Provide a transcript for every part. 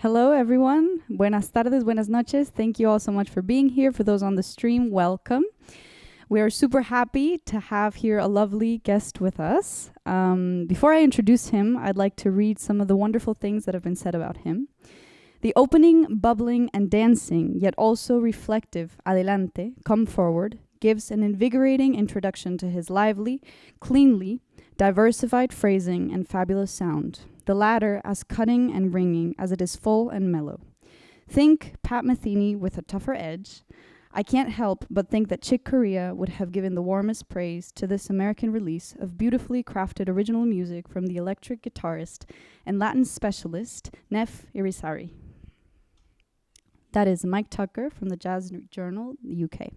Hello, everyone. Buenas tardes, buenas noches. Thank you all so much for being here. For those on the stream, welcome. We are super happy to have here a lovely guest with us. Before I introduce him, I'd like to read some of the wonderful things that have been said about him. The opening, bubbling, and dancing, yet also reflective, adelante, come forward, gives an invigorating introduction to his lively, cleanly, diversified phrasing and fabulous sound, the latter as cutting and ringing as it is full and mellow. Think Pat Metheny with a tougher edge. I can't help but think that Chick Corea would have given the warmest praise to this American release of beautifully crafted original music from the electric guitarist and Latin specialist Neff Irizarry. That is Mike Tucker from the Jazz Journal, the UK.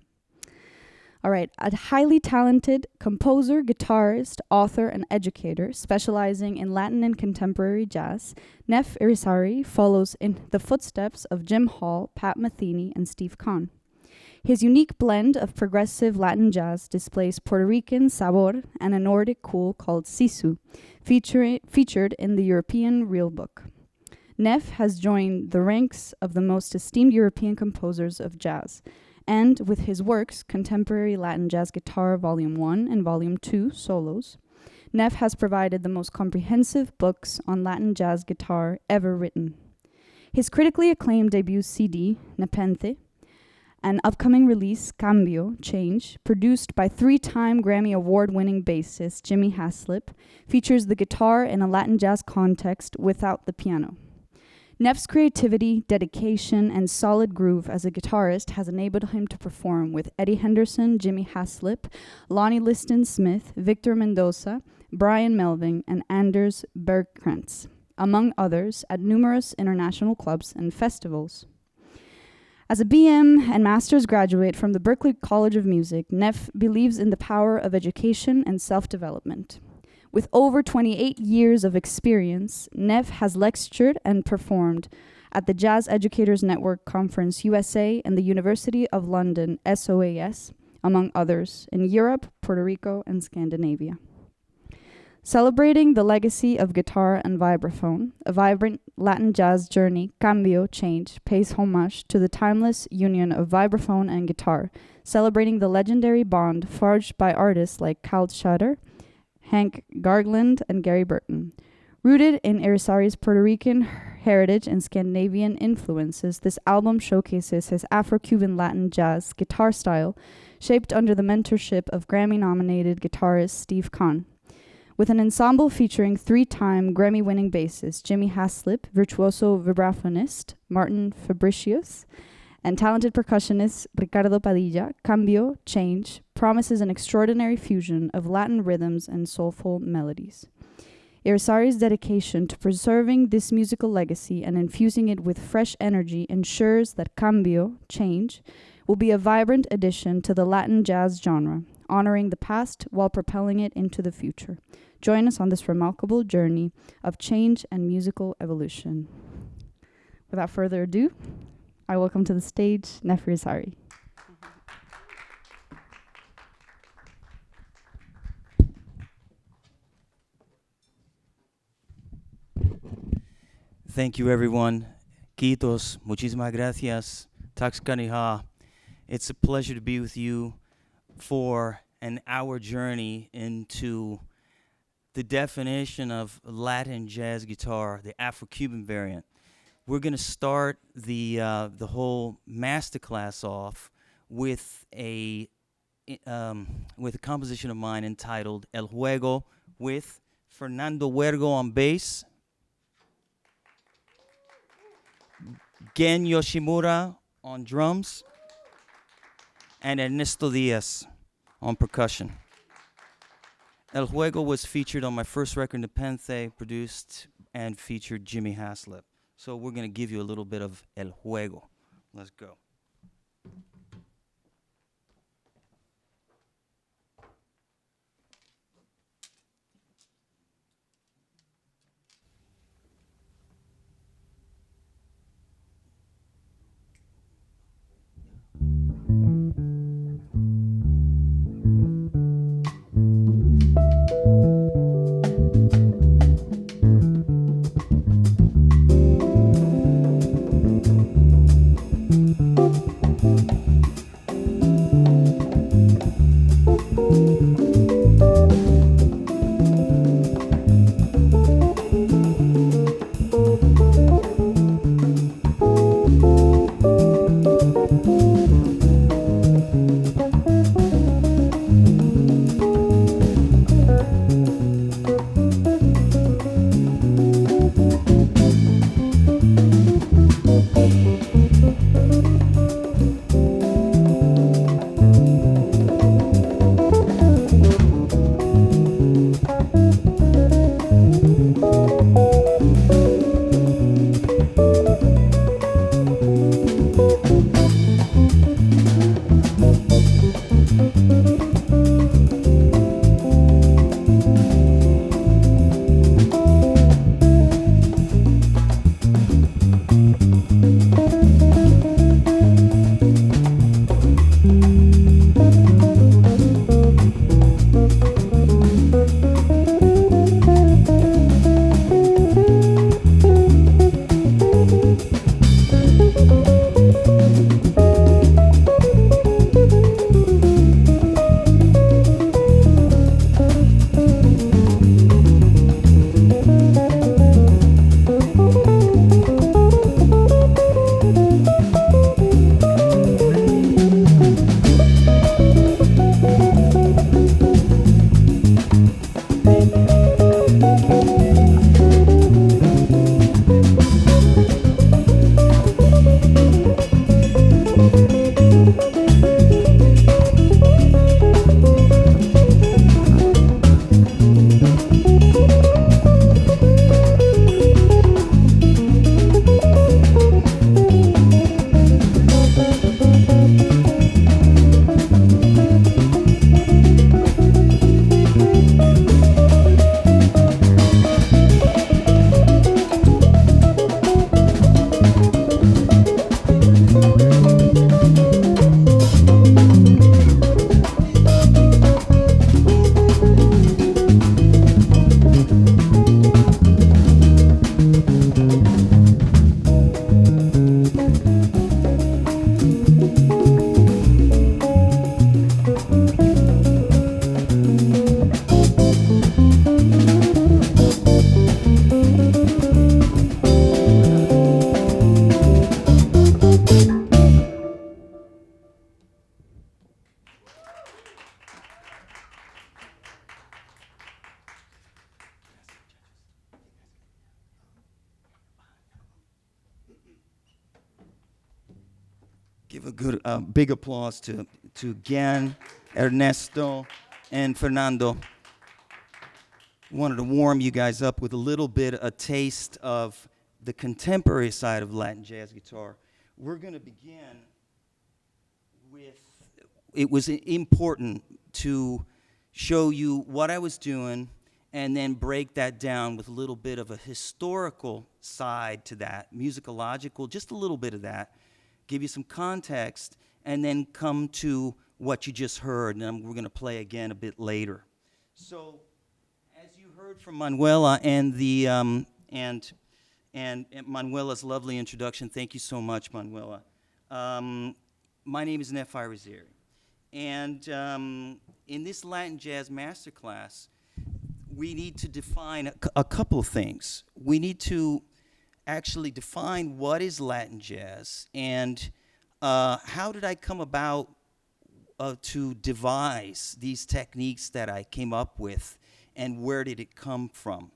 All right, a highly talented composer, guitarist, author, and educator specializing in Latin and contemporary jazz, Neff Irizarry follows in the footsteps of Jim Hall, Pat Metheny, and Steve Kahn. His unique blend of progressive Latin jazz displays Puerto Rican sabor and a Nordic cool called sisu, featured in the European Real Book. Neff has joined the ranks of the most esteemed European composers of jazz, and with his works, Contemporary Latin Jazz Guitar Volume 1 and Volume 2 solos, Neff has provided the most comprehensive books on Latin jazz guitar ever written. His critically acclaimed debut CD, Nepenthe, and upcoming release, Cambio, Change, produced by three-time Grammy Award-winning bassist Jimmy Haslip, features the guitar in a Latin jazz context without the piano. Neff's creativity, dedication, and solid groove as a guitarist has enabled him to perform with Eddie Henderson, Jimmy Haslip, Lonnie Liston Smith, Victor Mendoza, Brian Melvin, and Anders Bergkrantz, among others, at numerous international clubs and festivals. As a BM and master's graduate from the Berklee College of Music, Neff believes in the power of education and self-development. With over 28 years of experience, Neff has lectured and performed at the Jazz Educators Network Conference USA and the University of London SOAS, among others, in Europe, Puerto Rico, and Scandinavia. Celebrating the legacy of guitar and vibraphone, a vibrant Latin jazz journey, Cambio, Change, pays homage to the timeless union of vibraphone and guitar, celebrating the legendary bond forged by artists like Cal Shutter, Hank Gargland, and Gary Burton. Rooted in Irizarry's Puerto Rican heritage and Scandinavian influences, this album showcases his Afro-Cuban Latin jazz guitar style, shaped under the mentorship of Grammy-nominated guitarist Steve Kahn. With an ensemble featuring three-time Grammy-winning bassist Jimmy Haslip, virtuoso vibraphonist Martin Fabricius, and talented percussionist Ricardo Padilla, Cambio, Change, promises an extraordinary fusion of Latin rhythms and soulful melodies. Irizarry's dedication to preserving this musical legacy and infusing it with fresh energy ensures that Cambio, Change, will be a vibrant addition to the Latin jazz genre, honoring the past while propelling it into the future. Join us on this remarkable journey of change and musical evolution. Without further ado, I welcome to the stage Neff Irizarry. Thank you, everyone. Kiitos, muchísimas gracias, taxkaniha. It's a pleasure to be with you for an hour journey into the definition of Latin jazz guitar, the Afro-Cuban variant. We're going to start the whole masterclass off with a composition of mine entitled El Juego, with Fernando Huergo on bass, Gen Yoshimura on drums, and Ernesto Diaz on percussion. El Juego was featured on my first record, Nepenthe, produced and featured Jimmy Haslip. So we're going to give you a little bit of El Juego. Let's go. Give a good, big applause to Gian, Ernesto, and Fernando. Wanted to warm you guys up with a little bit, a taste of the contemporary side of Latin jazz guitar. We're going to begin with, it was important to show you what I was doing and then break that down with a little bit of a historical side to that, musicological, just a little bit of that, give you some context, and then come to what you just heard, and we're going to play again a bit later. So, as you heard from Manuela and the and Manuela's lovely introduction, thank you so much, Manuela. My name is Neff Irizarry, and in this Latin Jazz Masterclass, we need to define a couple of things. We need to actually define what is Latin jazz and how did I come about to devise these techniques that I came up with and where did it come from?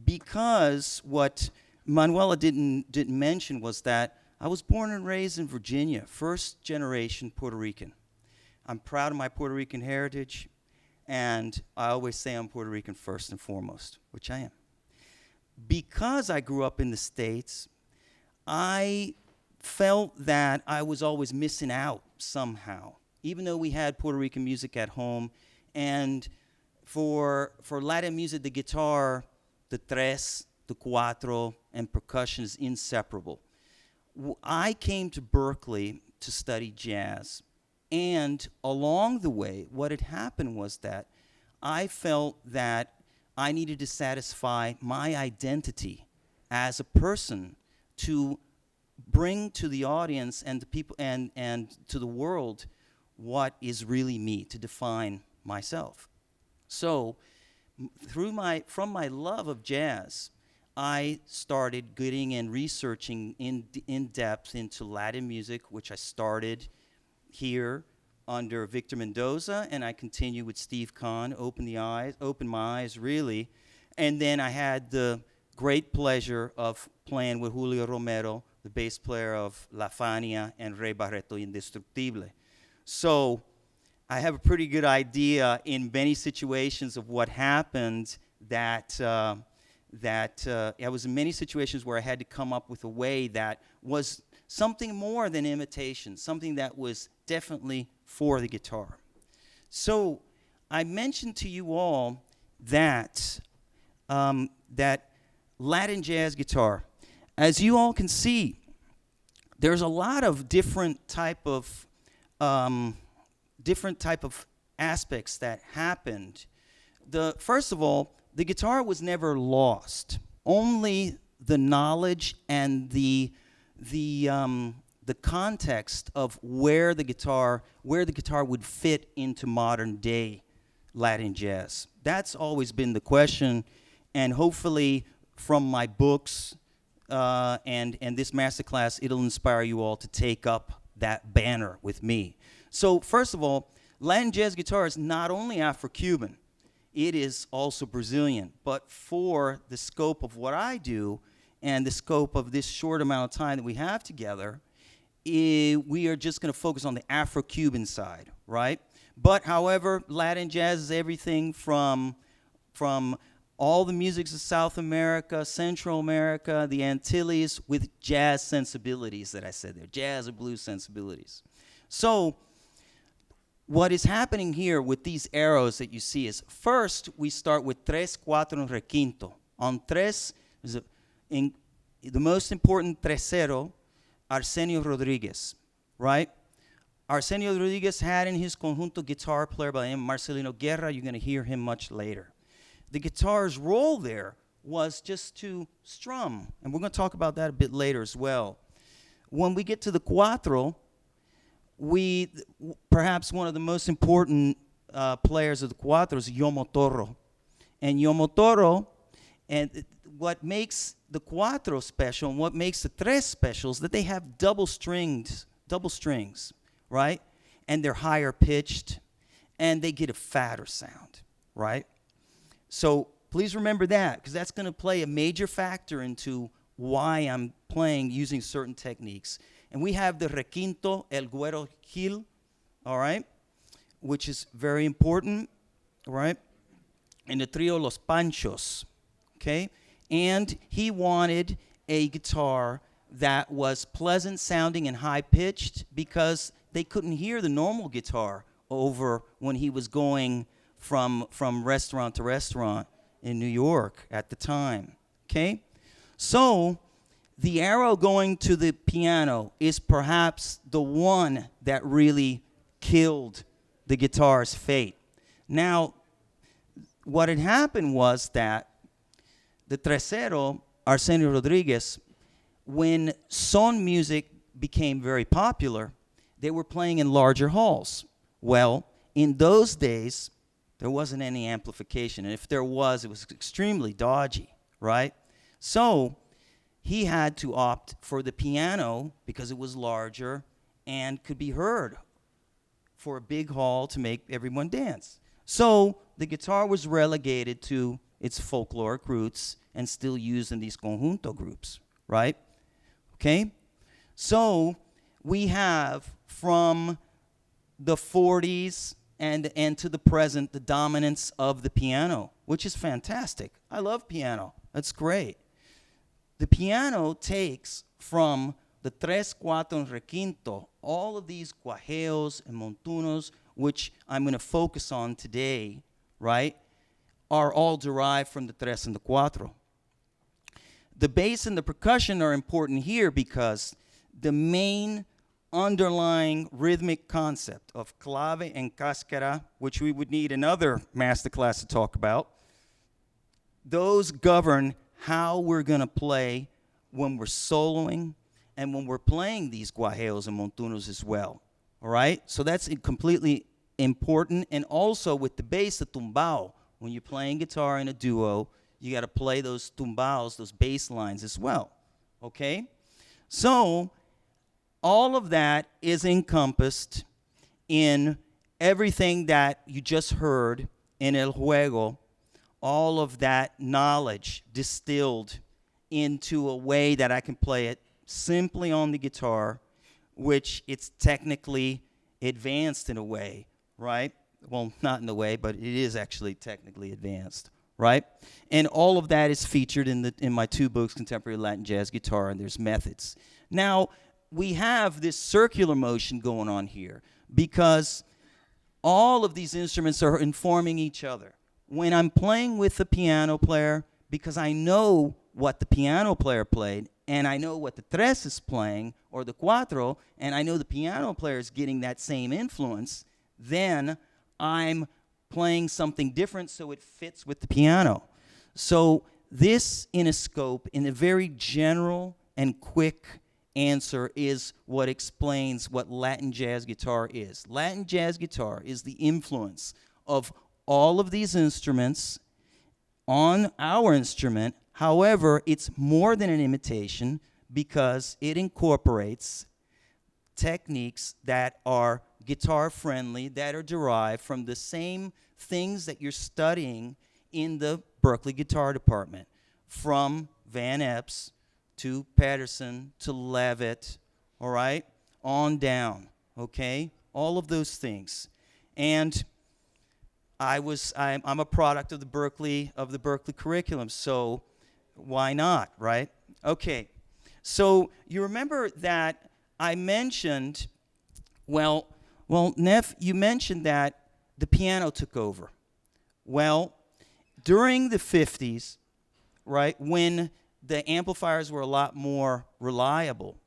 Because what Manuela didn't mention was that I was born and raised in Virginia, first generation Puerto Rican. I'm proud of my Puerto Rican heritage, and I always say I'm Puerto Rican first and foremost, which I am. Because I grew up in the States, I felt that I was always missing out somehow, even though we had Puerto Rican music at home. And for Latin music, the guitar, the tres, the cuatro, and percussion is inseparable. I came to Berklee to study jazz. And along the way, what had happened was that I felt that I needed to satisfy my identity as a person to bring to the audience and the people and to the world what is really me, to define myself. So from my love of jazz, I started getting and researching in depth into Latin music, which I started here under Victor Mendoza, and I continue with Steve Kahn, opened my eyes really, and then I had the great pleasure of playing with Julio Romero, the bass player of La Fania and Rey Barreto Indestructible. So I have a pretty good idea in many situations of what happened that I was in many situations where I had to come up with a way that was something more than imitation, something that was definitely for the guitar. So I mentioned to you all that that Latin jazz guitar, as you all can see, there's a lot of different type of aspects that happened. First of all, the guitar was never lost. Only the knowledge and the context of where the guitar would fit into modern day Latin jazz. That's always been the question, and hopefully from my books and this masterclass, it'll inspire you all to take up that banner with me. So first of all, Latin jazz guitar is not only Afro-Cuban, it is also Brazilian, but for the scope of what I do and the scope of this short amount of time that we have together, we are just going to focus on the Afro-Cuban side, right? But however, Latin jazz is everything from all the musics of South America, Central America, the Antilles, with jazz sensibilities that I said there, jazz or blues sensibilities. So what is happening here with these arrows that you see is, first we start with tres, cuatro, and requinto. On tres, the most important tresero, Arsenio Rodriguez, right? Arsenio Rodriguez had in his conjunto guitar player by the name Marcelino Guerra. You're going to hear him much later. The guitar's role there was just to strum, and we're going to talk about that a bit later as well. When we get to the cuatro, perhaps one of the most important players of the cuatro is Yomo Toro. And Yomo Toro, and what makes the cuatro special and what makes the tres special is that they have double strings, right? And they're higher pitched, and they get a fatter sound, right? So please remember that, because that's going to play a major factor into why I'm playing using certain techniques. And we have the requinto, El Güero Gil, all right, which is very important, all right, and the trio Los Panchos, okay? And he wanted a guitar that was pleasant sounding and high pitched because they couldn't hear the normal guitar over when he was going from restaurant to restaurant in New York at the time, okay? So the arrow going to the piano is perhaps the one that really killed the guitar's fate. Now, what had happened was that the tercero, Arsenio Rodriguez, when son music became very popular, they were playing in larger halls. Well, in those days, there wasn't any amplification. And if there was, it was extremely dodgy, right? So he had to opt for the piano because it was larger and could be heard for a big hall to make everyone dance. So the guitar was relegated to its folkloric roots and still used in these conjunto groups, right? Okay? So we have from the 40s and to the present the dominance of the piano, which is fantastic. I love piano. That's great. The piano takes from the tres, cuatro, and requinto, all of these guajeos and montunos, which I'm going to focus on today, right, are all derived from the tres and the cuatro. The bass and the percussion are important here because the main underlying rhythmic concept of clave and cáscara, which we would need another masterclass to talk about, those govern how we're going to play when we're soloing and when we're playing these guajeos and montunos as well, all right? So that's completely important. And also with the bass, the tumbao, when you're playing guitar in a duo, you got to play those tumbaos, those bass lines as well, okay? So all of that is encompassed in everything that you just heard in El Juego, all of that knowledge distilled into a way that I can play it simply on the guitar, which it's technically advanced in a way, right? Well, not in a way, but it is actually technically advanced, right? And all of that is featured in my two books, Contemporary Latin Jazz Guitar, and there's methods. Now, we have this circular motion going on here because all of these instruments are informing each other. When I'm playing with the piano player, because I know what the piano player played, and I know what the tres is playing, or the cuatro, and I know the piano player is getting that same influence, then I'm playing something different so it fits with the piano. So this, in a scope, in a very general and quick answer, is what explains what Latin jazz guitar is. Latin jazz guitar is the influence of all of these instruments on our instrument. However, it's more than an imitation because it incorporates techniques that are guitar friendly, that are derived from the same things that you're studying in the Berklee Guitar Department, from Van Epps to Pedersen to Levitt, all right, on down, okay? All of those things. And I'm a product of the Berklee curriculum, so why not, right? Okay, so you remember that I mentioned, well, Neff, you mentioned that the piano took over. Well, during the 50s, right, when the amplifiers were a lot more reliable,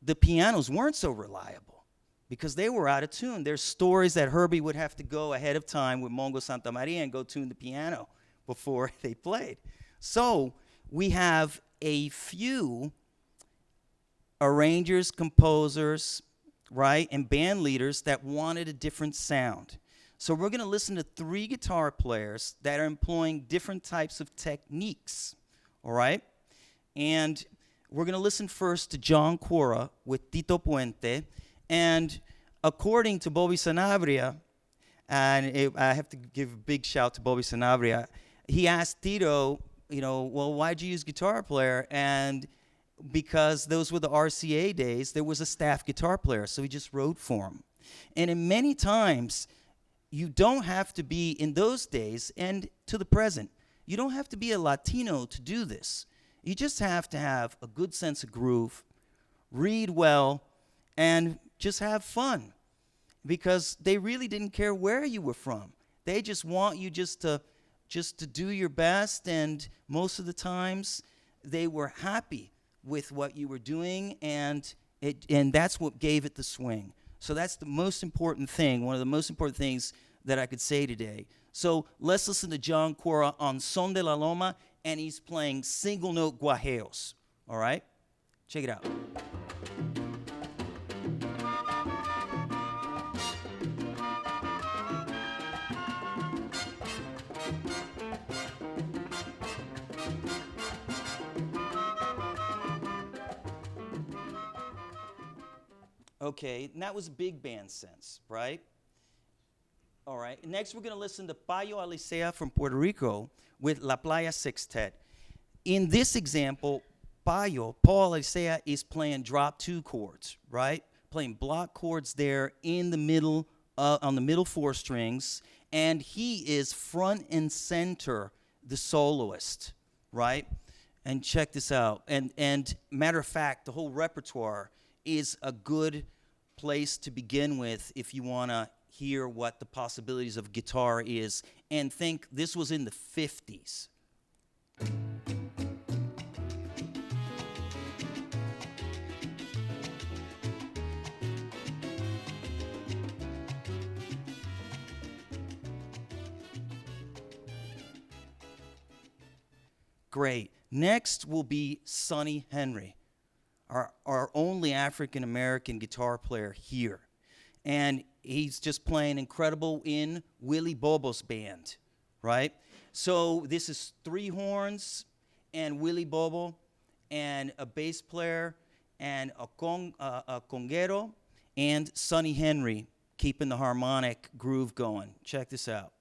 the pianos weren't so reliable because they were out of tune. There's stories that Herbie would have to go ahead of time with Mongo Santa Maria and go tune the piano before they played. So we have a few arrangers, composers, right, and band leaders that wanted a different sound. So we're going to listen to 3 guitar players that are employing different types of techniques, all right? And we're going to listen first to John Cora with Tito Puente. And according to Bobby Sanabria, and I have to give a big shout to Bobby Sanabria, he asked Tito, well, why'd you use guitar player? And because those were the RCA days, there was a staff guitar player, so he just wrote for him. And in many times, you don't have to be, in those days and to the present, you don't have to be a Latino to do this. You just have to have a good sense of groove, read well, and just have fun. Because they really didn't care where you were from. They just want you just to do your best, and most of the times they were happy with what you were doing, and that's what gave it the swing. So that's the most important thing, one of the most important things that I could say today. So let's listen to John Cora on Son de la Loma, and he's playing single note guajeos. All right? Check it out. Okay, and that was big band sense, right? All right, next we're going to listen to Payo Alicea from Puerto Rico with La Playa Sextet. In this example, Paul Alicea is playing drop 2 chords, right? Playing block chords there in the middle, on the middle 4 strings, and he is front and center, the soloist, right? And check this out. And matter of fact, the whole repertoire is a good place to begin with if you want to hear what the possibilities of guitar is. And think this was in the 50s. Great. Next will be Sonny Henry, our only African-American guitar player here. And he's just playing incredible in Willie Bobo's band, right? So this is 3 horns and Willie Bobo and a bass player and a conguero and Sonny Henry keeping the harmonic groove going. Check this out.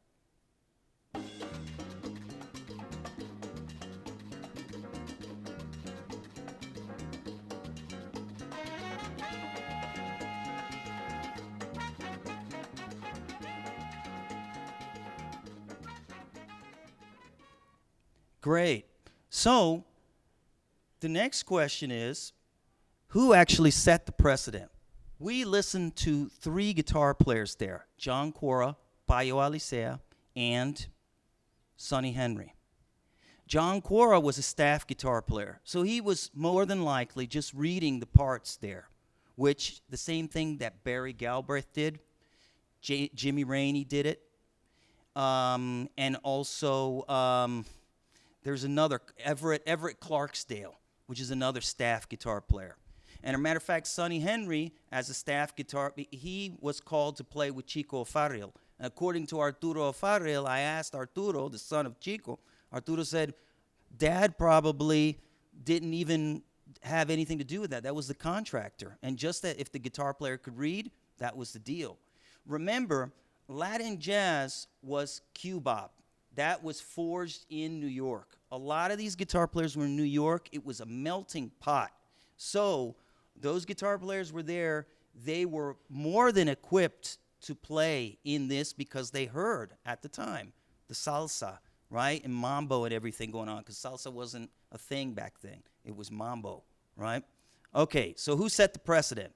Great. So the next question is, who actually set the precedent? We listened to 3 guitar players there, John Cora, Payo Alicea, and Sonny Henry. John Cora was a staff guitar player, so he was more than likely just reading the parts there, which the same thing that Barry Galbraith did, Jimmy Rainey did it, and also there's another, Everett Clarksdale, which is another staff guitar player. And as a matter of fact, Sonny Henry, as a staff guitar, he was called to play with Chico O'Farrill. And according to Arturo O'Farrill, I asked Arturo, the son of Chico, Arturo said, Dad probably didn't even have anything to do with that. That was the contractor. And just that if the guitar player could read, that was the deal. Remember, Latin jazz was cubop. That was forged in New York. A lot of these guitar players were in New York. It was a melting pot. So those guitar players were there. They were more than equipped to play in this because they heard at the time the salsa, right? And mambo and everything going on, because salsa wasn't a thing back then. It was mambo, right? Okay, so who set the precedent?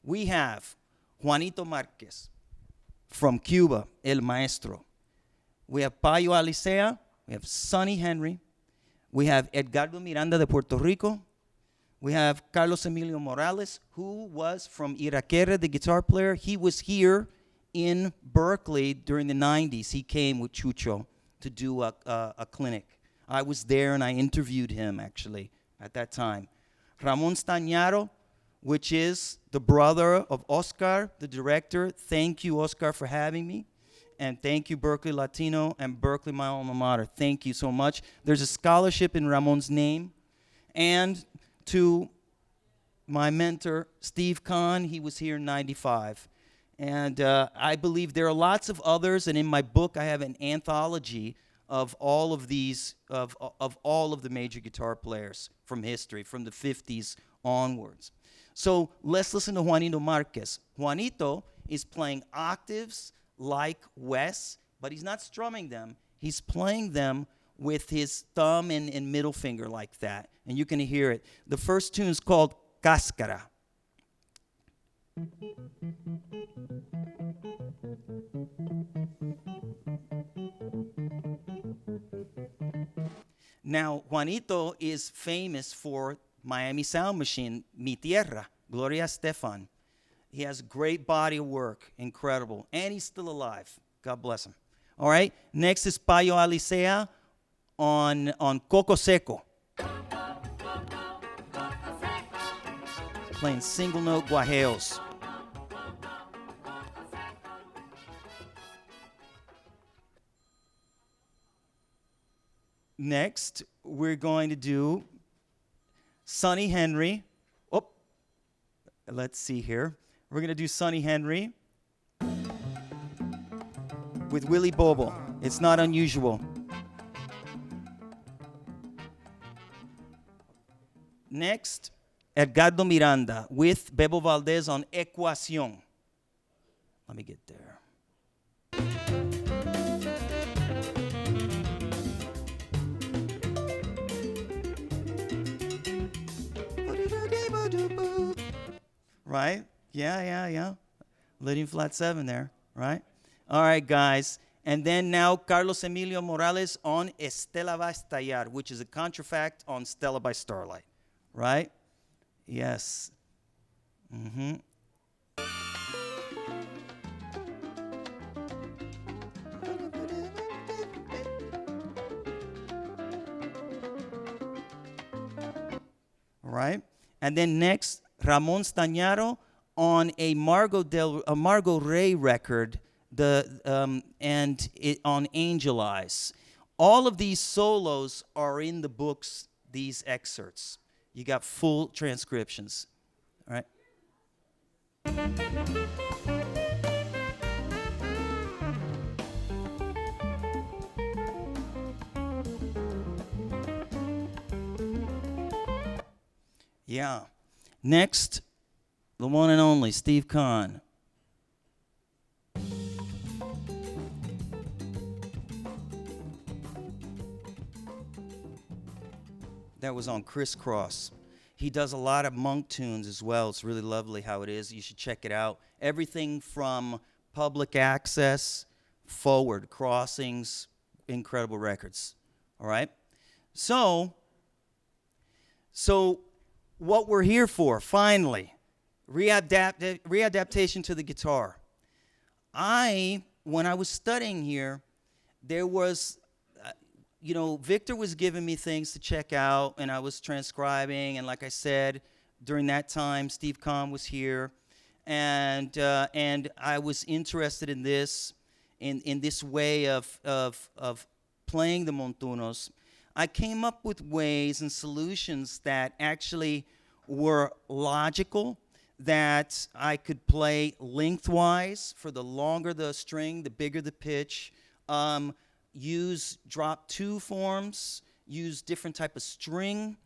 We have Juanito Marquez from Cuba, El Maestro. We have Payo Alicea, we have Sonny Henry, we have Edgardo Miranda de Puerto Rico, we have Carlos Emilio Morales, who was from Iraquere, the guitar player. He was here in Berklee during the 90s. He came with Chucho to do a clinic. I was there and I interviewed him, actually, at that time. Ramon Stagnaro, which is the brother of Oscar, the director. Thank you, Oscar, for having me. And thank you, Berklee Latino and Berklee, my alma mater. Thank you so much. There's a scholarship in Ramon's name. And to my mentor, Steve Kahn, he was here in 95. And I believe there are lots of others. And in my book, I have an anthology of all of these, of all of the major guitar players from history, from the 50s onwards. So let's listen to Juanito Marquez. Juanito is playing octaves like Wes, but he's not strumming them. He's playing them with his thumb and middle finger like that. And you can hear it. The first tune is called Cáscara. Now, Juanito is famous for Miami Sound Machine, Mi Tierra, Gloria Estefan. He has a great body of work, incredible. And he's still alive. God bless him. All right, next is Payo Alicea on Coco Seco. Playing single note guajeos. Next, we're going to do Sonny Henry. Oh, let's see here. We're going to do Sonny Henry with Willie Bobo. It's not unusual. Next, Edgardo Miranda with Bebo Valdez on Ecuación. Let me get there. Right? Yeah. Leading flat 7 there, right? All right, guys. And then now Carlos Emilio Morales on Estela Va a Estallar, which is a contrafact on Stella by Starlight, right? Yes. Mm-hmm. All right. And then next, Ramon Stagnaro on a Margot Ray record, and it on Angel Eyes. All of these solos are in the books, these excerpts. You got full transcriptions, all right? Yeah. Next, the one and only Steve Kahn. That was on Crisscross. He does a lot of monk tunes as well. It's really lovely how it is. You should check it out. Everything from public access, forward, crossings, incredible records. All right? So what we're here for, finally, readaptation to the guitar. When I was studying here, there was, Victor was giving me things to check out, and I was transcribing, and like I said, during that time, Steve Kahn was here, and I was interested in this, in this way of playing the montunos. I came up with ways and solutions that actually were logical, that I could play lengthwise. For the longer the string, the bigger the pitch. Use drop 2 forms, use different type of string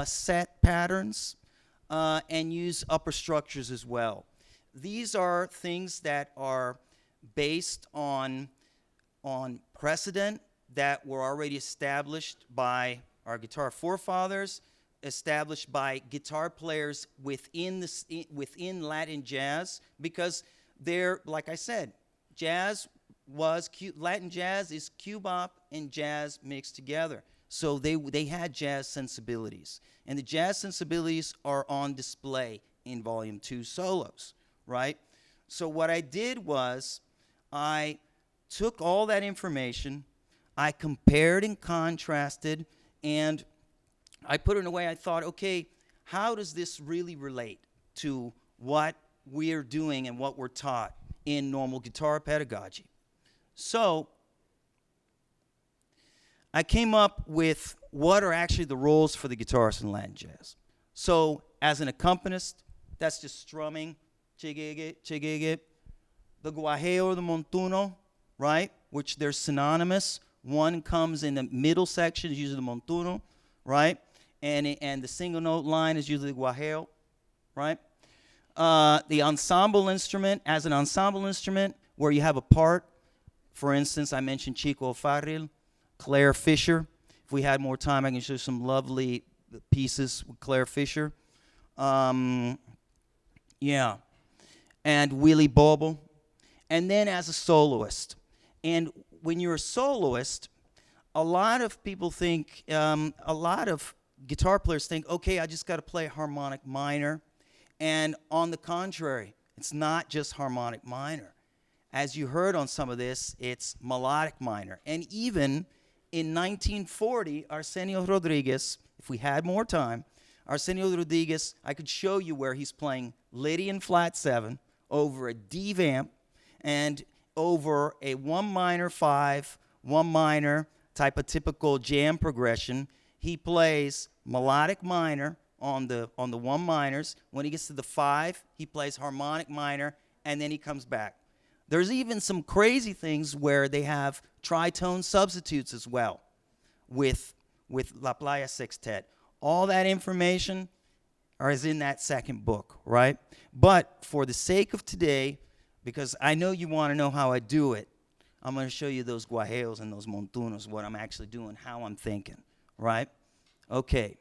set patterns, and use upper structures as well. These are things that are based on precedent that were already established by our guitar forefathers, established by guitar players within Latin jazz, because they're, like I said, Latin jazz is cubop and jazz mixed together. So they had jazz sensibilities. And the jazz sensibilities are on display in Volume 2 solos, right? So what I did was I took all that information, I compared and contrasted, and I put it in a way I thought, okay, how does this really relate to what we're doing and what we're taught in normal guitar pedagogy? So I came up with what are actually the roles for the guitarist in Latin jazz. So as an accompanist, that's just strumming, chigigit, chigigit. The guajeo or the montuno, right, which they're synonymous, One comes in the middle section, is usually the montuno, right? And the single note line is usually the guajeo, right? The ensemble instrument, as an ensemble instrument, where you have a part. For instance, I mentioned Chico O'Farrill, Claire Fisher. If we had more time, I can show some lovely pieces with Claire Fisher. Yeah. And Willie Bobo. And then as a soloist. And when you're a soloist, a lot of people think, a lot of guitar players think, okay, I just got to play harmonic minor. And on the contrary, it's not just harmonic minor. As you heard on some of this, it's melodic minor. And even in 1940, Arsenio Rodriguez, if we had more time, Arsenio Rodriguez, I could show you where he's playing Lydian flat 7 over a D vamp and over a 1 minor 5, 1 minor type of typical jam progression. He plays melodic minor on the 1 minors. When he gets to the 5, he plays harmonic minor, and then he comes back. There's even some crazy things where they have tritone substitutes as well with La Playa Sextet. All that information is in that second book, right? But for the sake of today, because I know you want to know how I do it, I'm going to show you those guajeos and those montunos, what I'm actually doing, how I'm thinking, right? Okay,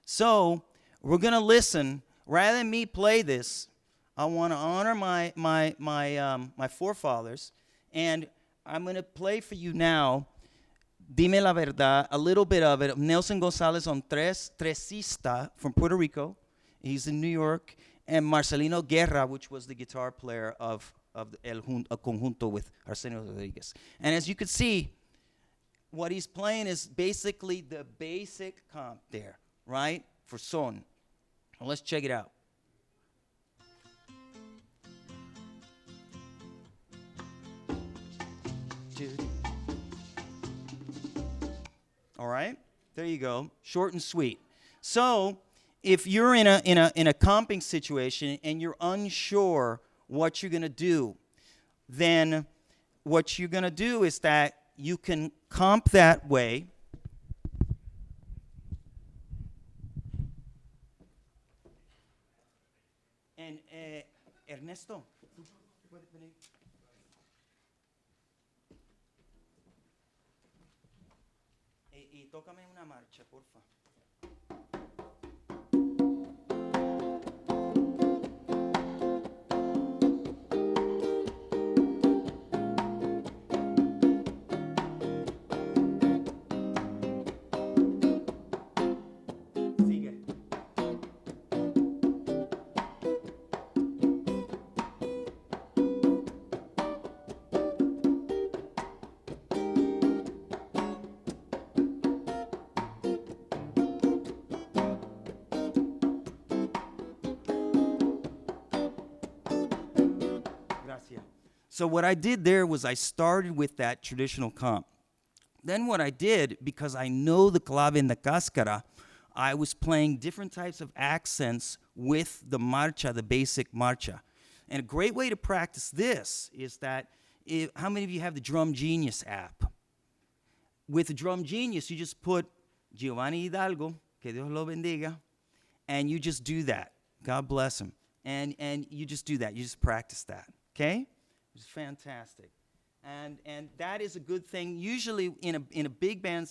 so we're going to listen. Rather than me play this, I want to honor my forefathers, and I'm going to play for you now Dime la Verdad, a little bit of it. Nelson Gonzalez on tresista from Puerto Rico. He's in New York. And Marcelino Guerra, which was the guitar player of El Conjunto with Arsenio Rodriguez. And as you can see, what he's playing is basically the basic comp there, right, for son. Well, let's check it out. All right, there you go, short and sweet. So if you're in a comping situation and you're unsure what you're gonna do, then what you're gonna do is that you can comp that way. And Ernesto. Y tócame una marcha, porfa. Sigue. So what I did there was I started with that traditional comp. Then what I did, because I know the clave and the cáscara, I was playing different types of accents with the marcha, the basic marcha. And a great way to practice this is that, how many of you have the Drum Genius app? With the Drum Genius, you just put Giovanni Hidalgo, que Dios lo bendiga, and you just do that. God bless him. And you just do that. You just practice that, okay? It's fantastic. And that is a good thing. Usually in a big band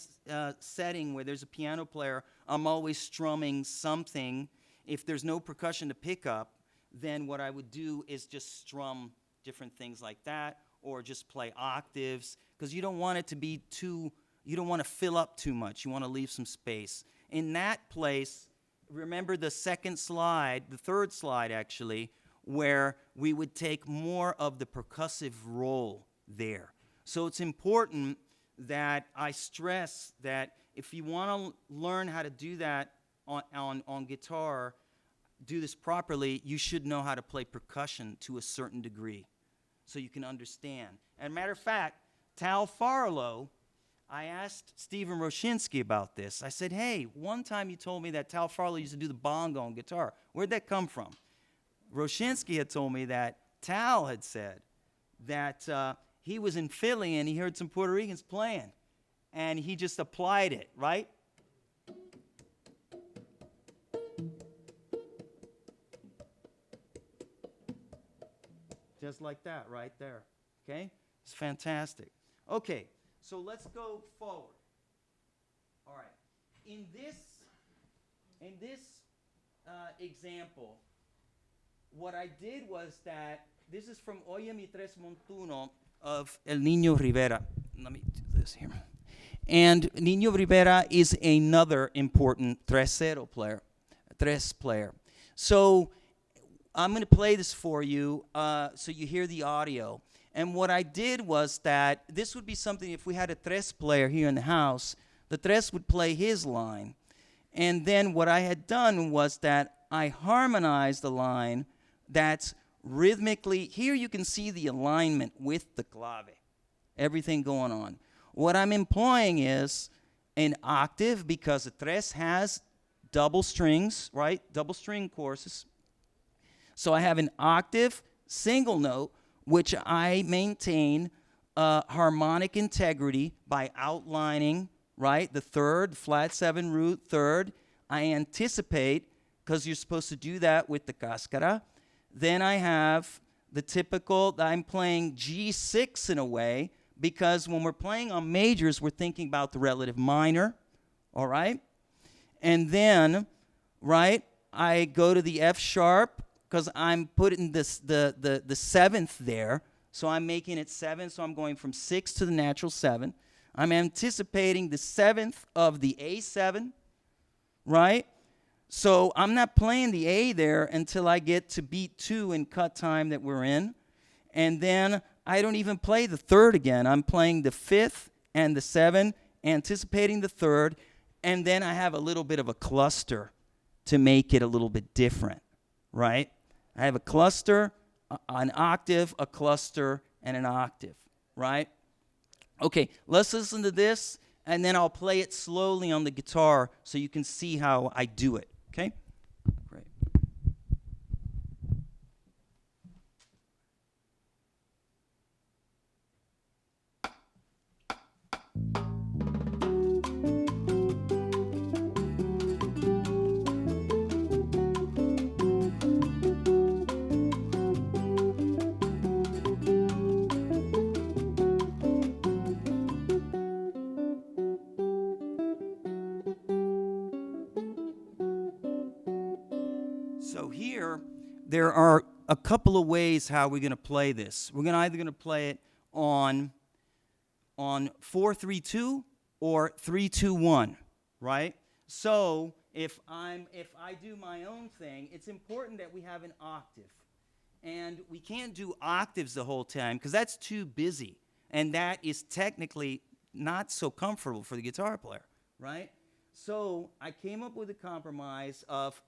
setting where there's a piano player, I'm always strumming something. If there's no percussion to pick up, then what I would do is just strum different things like that, or just play octaves, because you don't want it to be too, you don't want to fill up too much. You want to leave some space. In that place, remember the second slide, the third slide actually, where we would take more of the percussive role there. So it's important that I stress that if you want to learn how to do that on guitar, do this properly, you should know how to play percussion to a certain degree so you can understand. And matter of fact, Tal Farlow, I asked Stephen Roshinsky about this. I said, hey, one time you told me that Tal Farlow used to do the bongo on guitar. Where'd that come from? Roshinsky had told me that Tal had said that he was in Philly and he heard some Puerto Ricans playing. and he just applied it, right? Just like that, right there. Okay? It's fantastic. Okay, so let's go forward. All right. In this example, what I did was that this is from Oye mi tres montuno of El Niño Rivera. Let me do this here. And Niño Rivera is another important tresero player, tres player. So I'm going to play this for you so you hear the audio. And what I did was that this would be something, if we had a tres player here in the house, the tres would play his line. And then what I had done was that I harmonized the line that's rhythmically, here you can see the alignment with the clave, everything going on. What I'm employing is an octave, because the tres has double strings, right? Double string courses. So I have an octave, single note, which I maintain harmonic integrity by outlining, right? The third, flat 7 root, third. I anticipate, because you're supposed to do that with the cascara. Then I have the typical, I'm playing G6 in a way, because when we're playing on majors, we're thinking about the relative minor, all right? And then, right, I go to the F sharp, because I'm putting this the seventh there, so I'm making it 7, so I'm going from 6 to the natural 7. I'm anticipating the 7th of the A7, right? So I'm not playing the A there until I get to beat 2 in cut time that we're in, and then I don't even play the 3rd again. I'm playing the 5th and the 7, anticipating the 3rd, and then I have a little bit of a cluster to make it a little bit different, right? I have a cluster, an octave, a cluster, and an octave, right? Okay, let's listen to this, and then I'll play it slowly on the guitar so you can see how I do it, okay? Great. So here, there are a couple of ways how we're going to play this. We're either going to play it on 4-3-2 or 3-2-1, right? So if I do my own thing, it's important that we have an octave. And we can't do octaves the whole time because that's too busy. And that is technically not so comfortable for the guitar player, right? So I came up with a compromise of,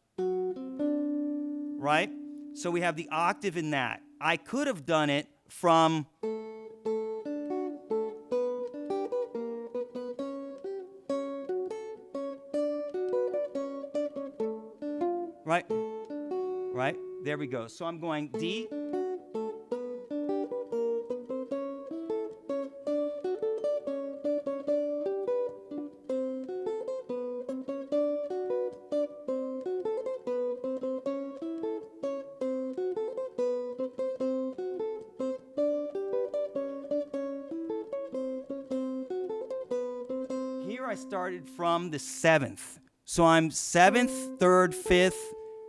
right? So we have the octave in that. I could have done it from right? Right? There we go. So I'm going D. Here I started from the 7th. So I'm 7th, 3rd, 5th,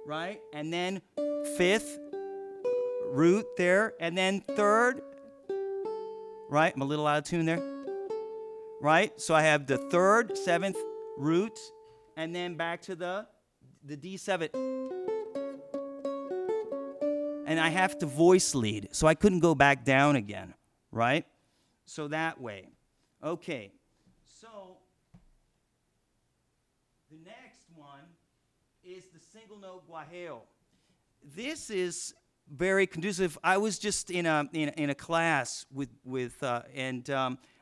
right? And then 5th, root there, and then 3rd, right? I'm a little out of tune there, right? So I have the 3rd, 7th, root, and then back to the D7. And I have to voice lead, so I couldn't go back down again, right? So that way. Okay, so the next one is the single note guajeo. This is very conducive. I was just in a class and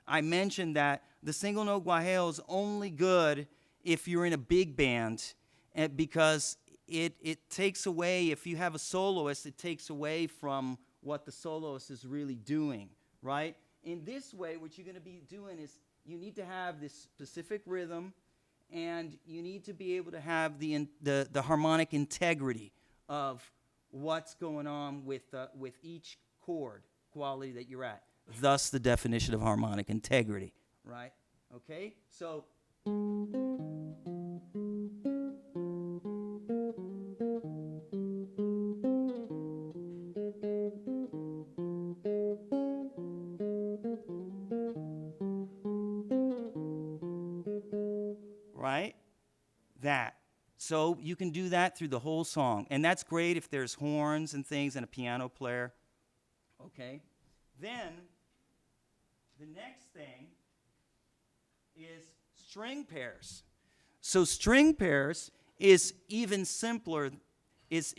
I mentioned that the single note guajeo is only good if you're in a big band, because it takes away, if you have a soloist, it takes away from what the soloist is really doing, right? In this way, what you're going to be doing is you need to have this specific rhythm, and you need to be able to have the harmonic integrity of what's going on with each chord quality that you're at. Thus, the definition of harmonic integrity, right? Okay, so. Right? That. So you can do that through the whole song. And that's great if there's horns and things and a piano player. Okay? Then, the next thing is string pairs. So string pairs is even simpler, is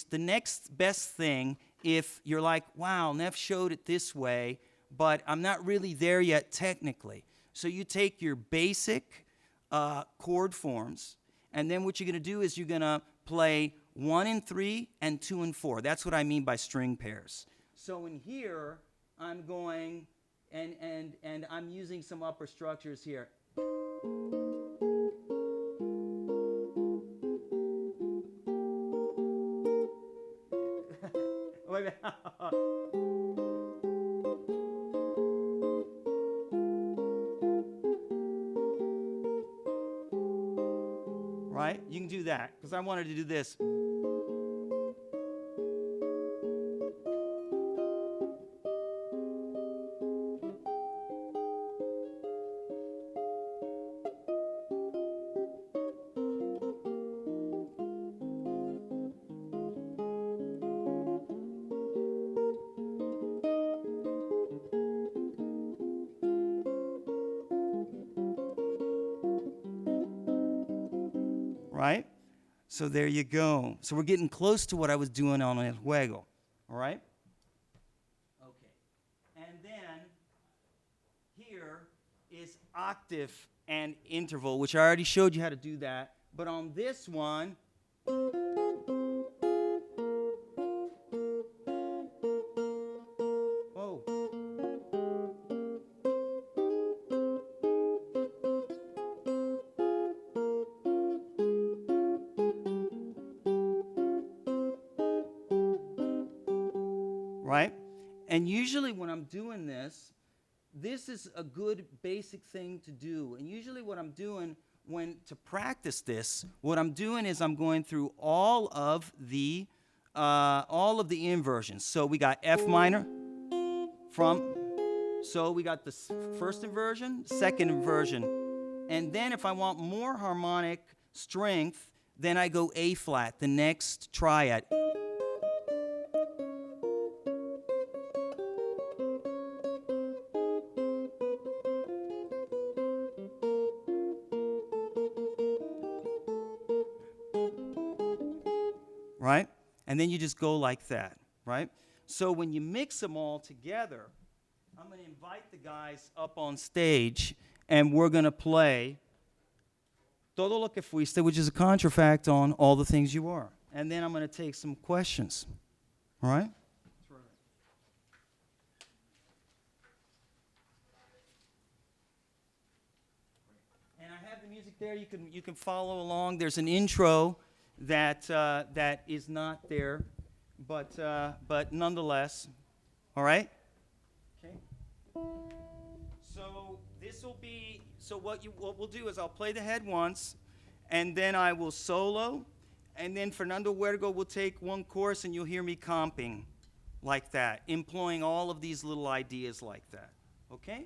the next best thing if you're like, wow, Neff showed it this way, but I'm not really there yet technically. So you take your basic chord forms, and then what you're going to do is you're going to play 1 and 3 and 2 and 4. That's what I mean by string pairs. So in here, I'm going, and I'm using some upper structures here. Wait a minute. Right? You can do that, because I wanted to do this. Right? So there you go. So we're getting close to what I was doing on El Juego. All right? Okay. And then here is octave and interval, which I already showed you how to do that. But on this one, right? And usually when I'm doing this, this is a good basic thing to do. And usually what I'm doing to practice this, what I'm doing is I'm going through all of the inversions. So we got F minor so we got the first inversion, second inversion. And then if I want more harmonic strength, then I go A flat, the next triad. Right? And then you just go like that, right? So when you mix them all together, I'm going to invite the guys up on stage, and we're going to play Todo lo que fuiste, which is a contrafact on All the Things You Are. And then I'm going to take some questions, all right? That's right. And I have the music there. You can follow along. There's an intro that is not there, but nonetheless, all right? Okay. So this will be, so what we'll do is I'll play the head once, and then I will solo, and then Fernando Huergo will take one chorus, and you'll hear me comping like that, employing all of these little ideas like that. Okay?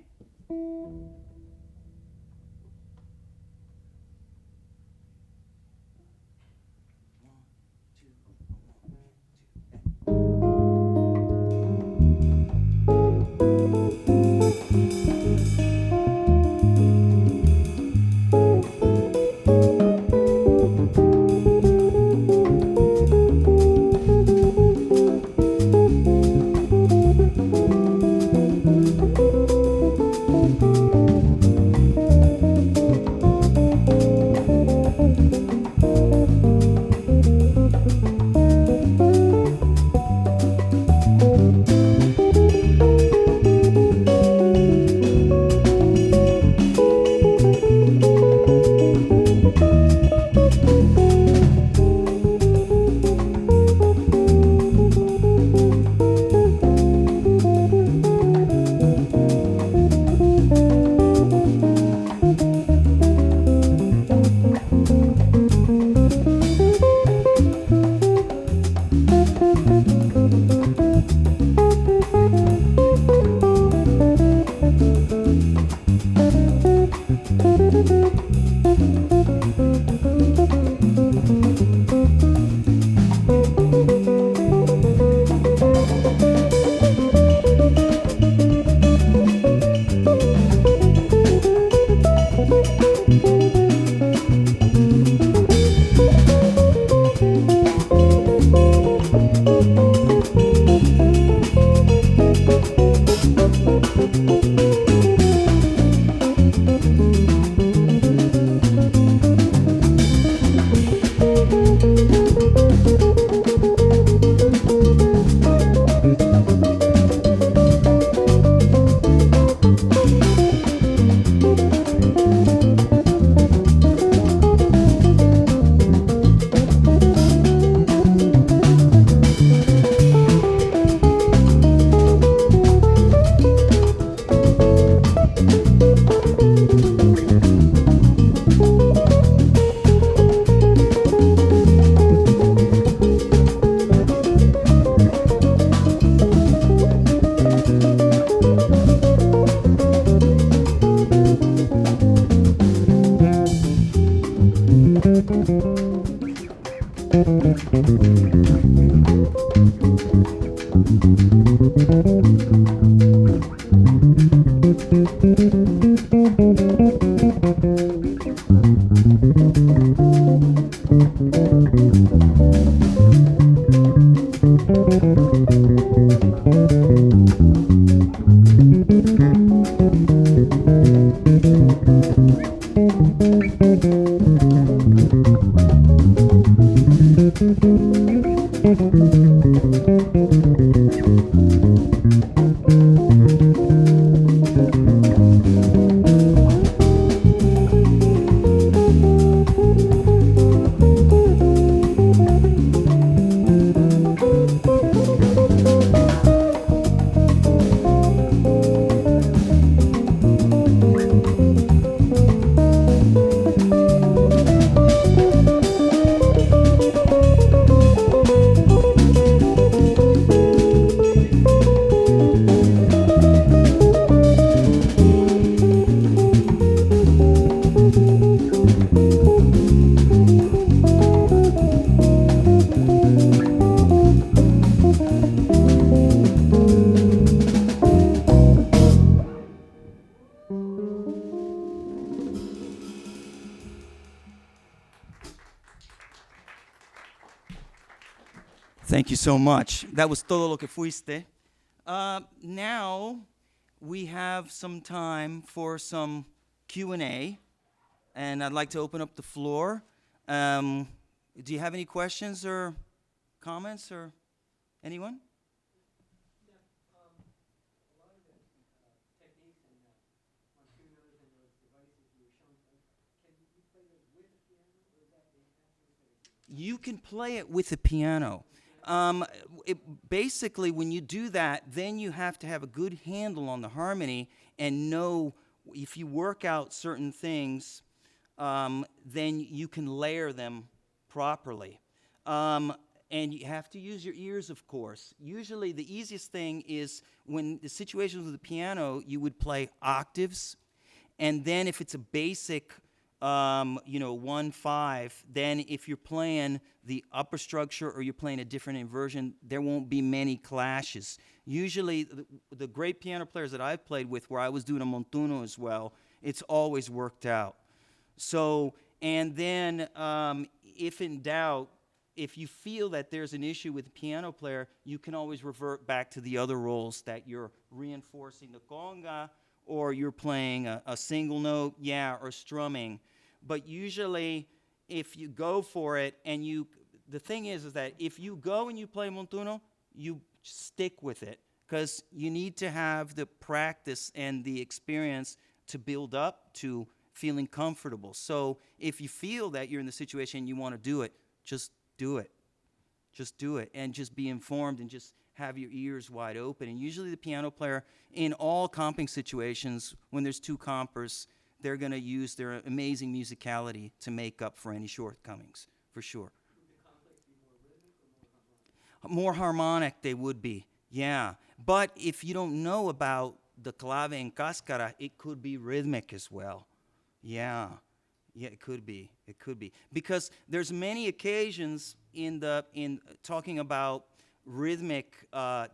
Thank you so much. That was todo lo que fuiste. Now we have some time for some Q&A, and I'd like to open up the floor. Do you have any questions or comments, or anyone? Yeah, a lot of the techniques and montunos and those devices you were showing, can you play those with the piano, or is that the answer? You can play it with the piano. Basically, when you do that, then you have to have a good handle on the harmony and know if you work out certain things, then you can layer them properly. And you have to use your ears, of course. Usually, the easiest thing is when the situations with the piano, you would play octaves, and then if it's a basic 1/5, then if you're playing the upper structure or you're playing a different inversion, there won't be many clashes. Usually, the great piano players that I've played with, where I was doing a montuno as well, it's always worked out. So, and then if in doubt, if you feel that there's an issue with the piano player, you can always revert back to the other roles that you're reinforcing the conga, or you're playing a single note, or strumming. But usually, if you go for it, and the thing is that if you go and you play montuno, you stick with it, because you need to have the practice and the experience to build up to feeling comfortable. So if you feel that you're in the situation and you want to do it, just do it. Just do it, and just be informed, and just have your ears wide open. And usually the piano player, in all comping situations, when there's two compers, they're going to use their amazing musicality to make up for any shortcomings, for sure. Would the conflict be more rhythmic or more harmonic? More harmonic they would be, yeah. But if you don't know about the clave and cáscara, it could be rhythmic as well. Yeah, it could be. It could be. Because there's many occasions in talking about rhythmic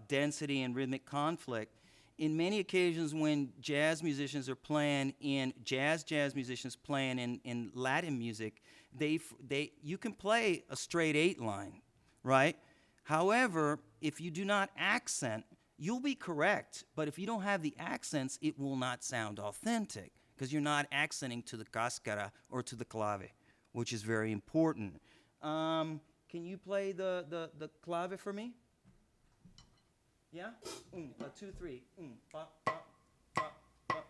density and rhythmic conflict. In many occasions when jazz musicians are playing in jazz musicians playing in Latin music, you can play a straight 8 line, right? However, if you do not accent, you'll be correct, but if you don't have the accents, it will not sound authentic, because you're not accenting to the cáscara or to the clave, which is very important. Can you play the clave for me? Yeah? 1, 2, 3. Pa, pa, pa, pa.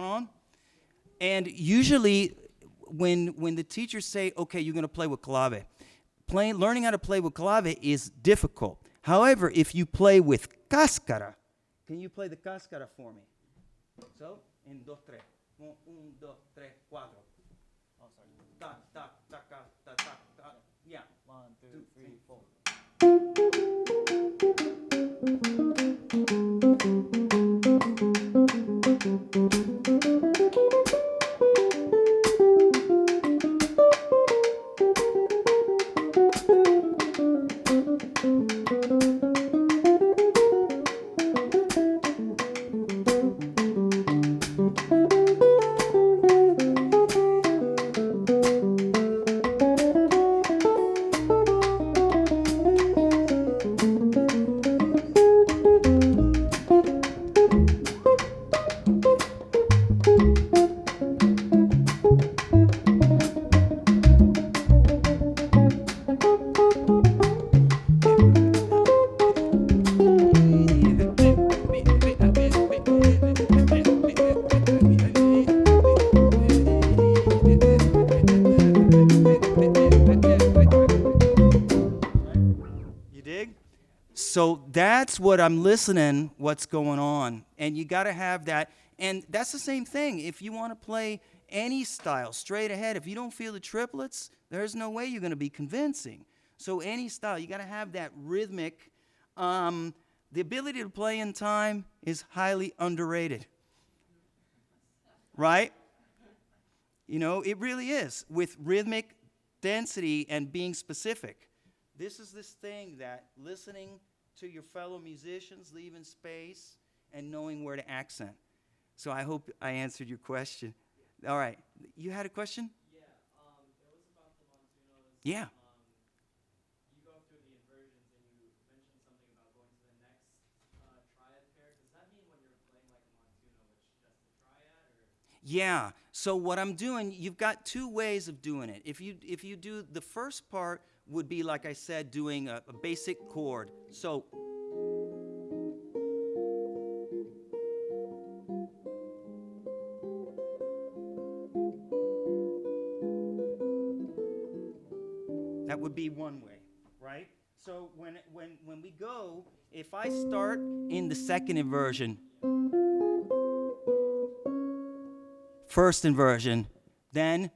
on? And usually when the teachers say, okay, you're going to play with clave, learning how to play with clave is difficult. However, if you play with cáscara, can you play the cáscara for me? So, en, dos, tres. Un, dos, tres, cuatro. Oh, sorry. Ta, ta, ta, ta, ta, ta, ta. Yeah. 1, 2, 3, 4. So that's what I'm listening, what's going on. And you got to have that. And that's the same thing. If you want to play any style straight ahead, if you don't feel the triplets, there's no way you're going to be convincing. So any style, you got to have that rhythmic. The ability to play in time is highly underrated. Right? You know, it really is. With rhythmic density and being specific. This is this thing that listening to your fellow musicians, leaving space, and knowing where to accent. So I hope I answered your question. Yeah. All right. You had a question? Yeah. It was about the montunos. Yeah. You go through the inversions, and you mentioned something about going to the next triad pair. Does that mean when you're playing like a montuno, it's just a triad, or? Yeah. So what I'm doing, you've got two ways of doing it. If you do the first part, would be, like I said, doing a basic chord. So that would be one way, right? So when we go, if I start in the second inversion, first inversion, then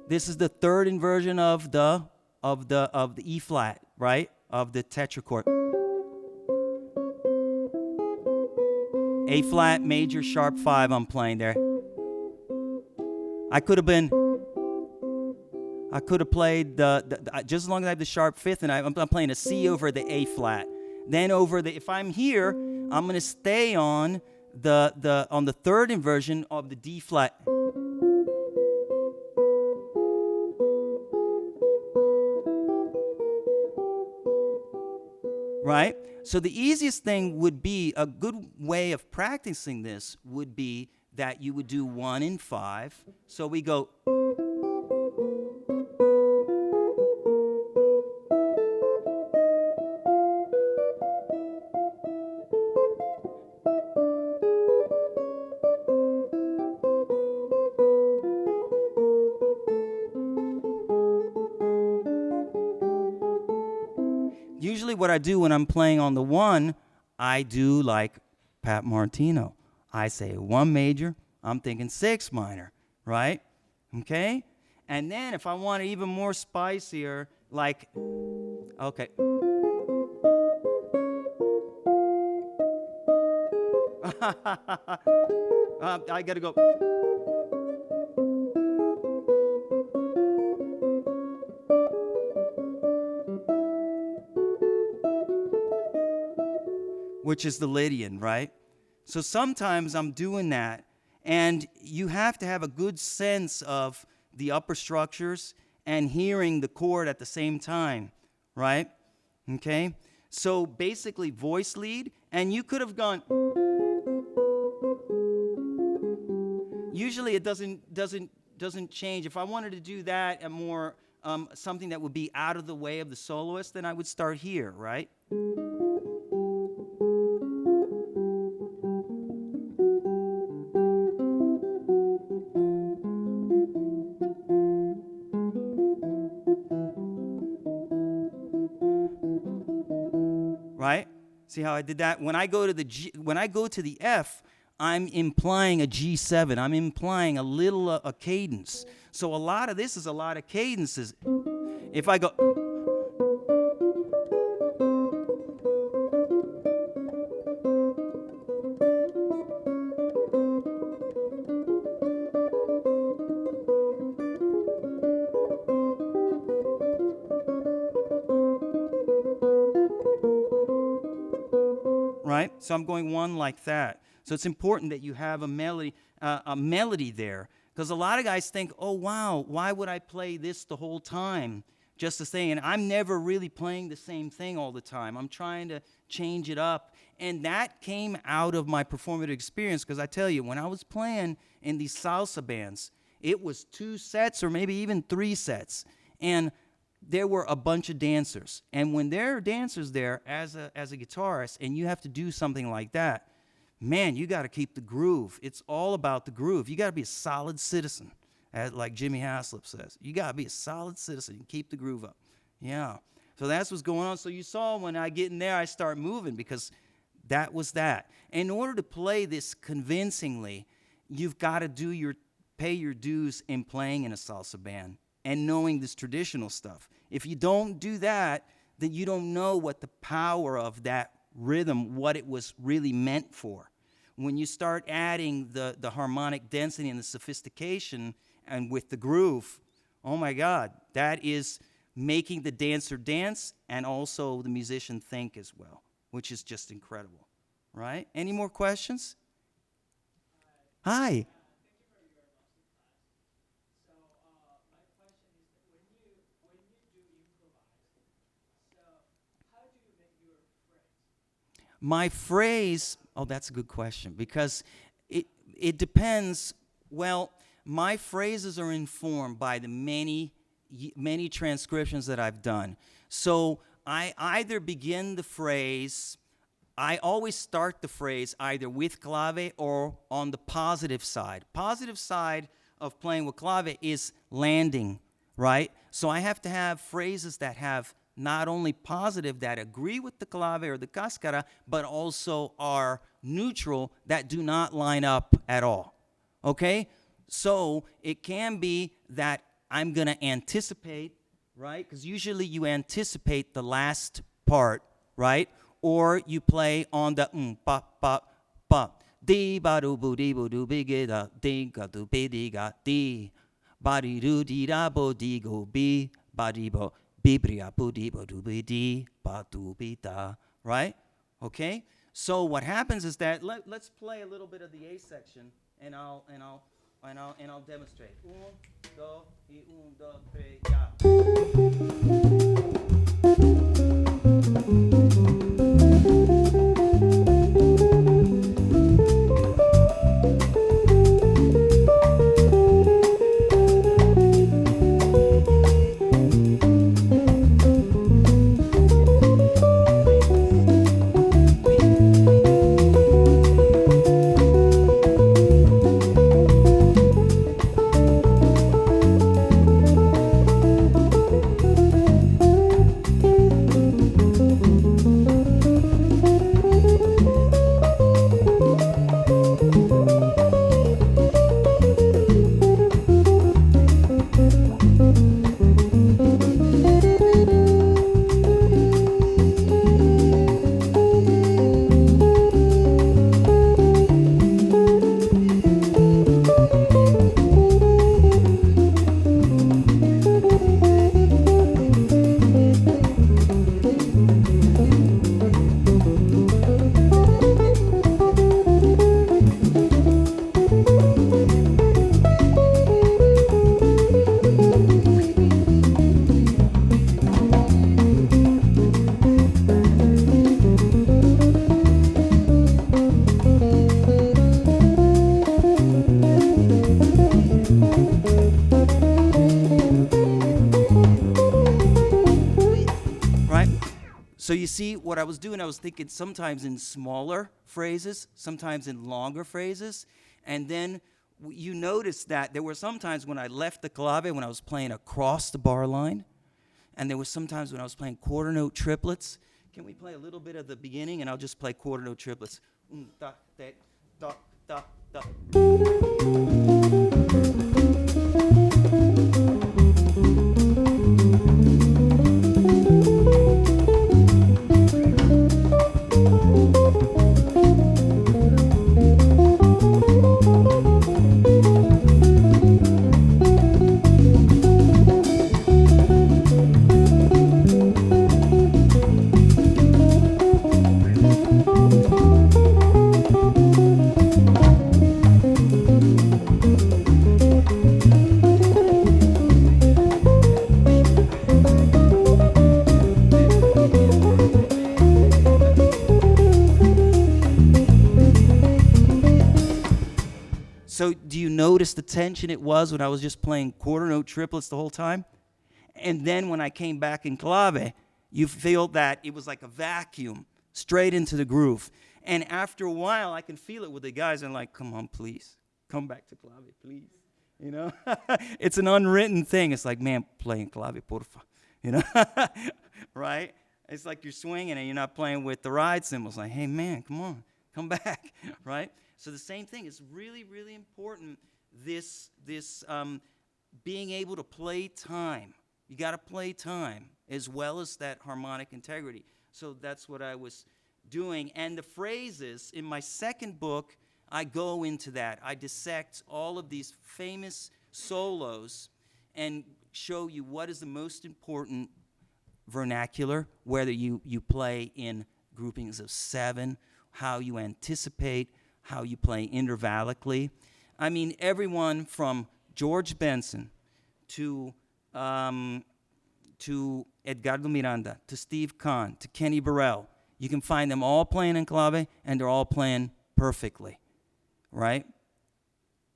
this is the third inversion of the E flat, right? Of the tetrachord. A flat, major, sharp 5 I'm playing there. I could have played just as long as I have the sharp 5th, and I'm playing a C over the A flat. Then if I'm here, I'm going to stay on the third inversion of the D flat. Right? So the easiest thing would be, a good way of practicing this would be that you would do 1 and 5. So we go. Usually what I do when I'm playing on the 1, I do like Pat Martino. I say 1 major, I'm thinking 6 minor, right? Okay? And then if I want it even more spicier, like, okay. I gotta go. Which is the Lydian, right? So sometimes I'm doing that, and you have to have a good sense of the upper structures and hearing the chord at the same time, right? Okay? So basically voice lead, and you could have gone. Usually it doesn't change. If I wanted to do that and more something that would be out of the way of the soloist, then I would start here, right? See how I did that? When I go to the F, I'm implying a G7. I'm implying a little a cadence. So a lot of this is a lot of cadences. If I go, right? So I'm going one like that. So it's important that you have a melody there, because a lot of guys think, oh wow, why would I play this the whole time, just the same? And I'm never really playing the same thing all the time. I'm trying to change it up, and that came out of my performative experience. Because I tell you, when I was playing in these salsa bands, it was 2 sets or maybe even 3 sets, and there were a bunch of dancers. And when there are dancers there as a guitarist, and you have to do something like that, man, you got to keep the groove. It's all about the groove. You got to be a solid citizen, like Jimmy Haslip says. You got to be a solid citizen and keep the groove up. Yeah. So that's what's going on. So you saw when I get in there, I start moving, because that was that. In order to play this convincingly, you've got to pay your dues in playing in a salsa band and knowing this traditional stuff. If you don't do that, then you don't know what the power of that rhythm, what it was really meant for. When you start adding the harmonic density and the sophistication and with the groove, oh my God, that is making the dancer dance and also the musician think as well, which is just incredible, right? Any more questions? Hi. My phrase, oh, that's a good question, because it depends. Well, my phrases are informed by the many transcriptions that I've done. So I either begin the phrase, I always start the phrase either with clave or on the positive side. Positive side of playing with clave is landing, right? So I have to have phrases that have not only positive, that agree with the clave or the cascara, but also are neutral, that do not line up at all, okay? So it can be that I'm going to anticipate, right? Because usually you anticipate the last part, right? Or you play on the pa, pa, pa. Di ba do bu di bu do bi ge da di ga do bi di ga di ba di do di da bo di go bi ba di bo. Right? Okay? So what happens is that let's play a little bit of the A section, and I'll demonstrate. 1, 2, y 1, 2, 3, ya. So you see, what I was doing, I was thinking sometimes in smaller phrases, sometimes in longer phrases, and then you notice that there were some times when I left the clave when I was playing across the bar line, and there was sometimes when I was playing quarter note triplets, Can we play a little bit of the beginning, and I'll just play quarter note triplets. Da, da, da, da, da. So do you notice the tension it was when I was just playing quarter note triplets the whole time? And then when I came back in clave, you feel that it was like a vacuum straight into the groove. And after a while, I can feel it with the guys. I'm like, come on, please. Come back to clave, please. You know? It's an unwritten thing. It's like, man, playing clave, porfa. You know? Right? It's like you're swinging and you're not playing with the ride cymbals. Like, hey, man, come on. Come back. Right? So the same thing. It's really, really important, this being able to play time. You got to play time as well as that harmonic integrity. So that's what I was doing. And the phrases, in my second book, I go into that. I dissect all of these famous solos and show you what is the most important vernacular, whether you play in groupings of 7, how you anticipate, how you play intervallically. I mean, everyone from George Benson to Edgardo Miranda, to Steve Kahn, to Kenny Burrell. You can find them all playing in clave, and they're all playing perfectly, right?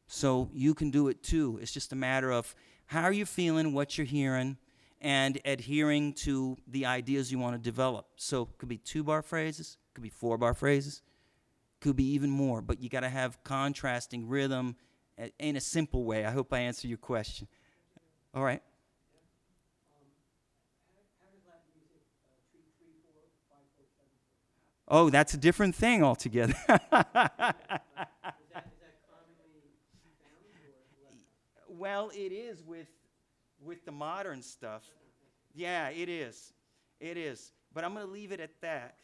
So you can do it too. It's just a matter of how are you feeling, what you're hearing, and adhering to the ideas you want to develop. So it could be 2-bar phrases, it could be 4-bar phrases, could be even more, but you got to have contrasting rhythm in a simple way. I hope I answered your question. All right. How does Latin music treat 3/4, 5/4, 7/4? Oh, that's a different thing altogether. Is that commonly found or less? Well, it is with the modern stuff. Yeah, it is. It is. But I'm going to leave it at that.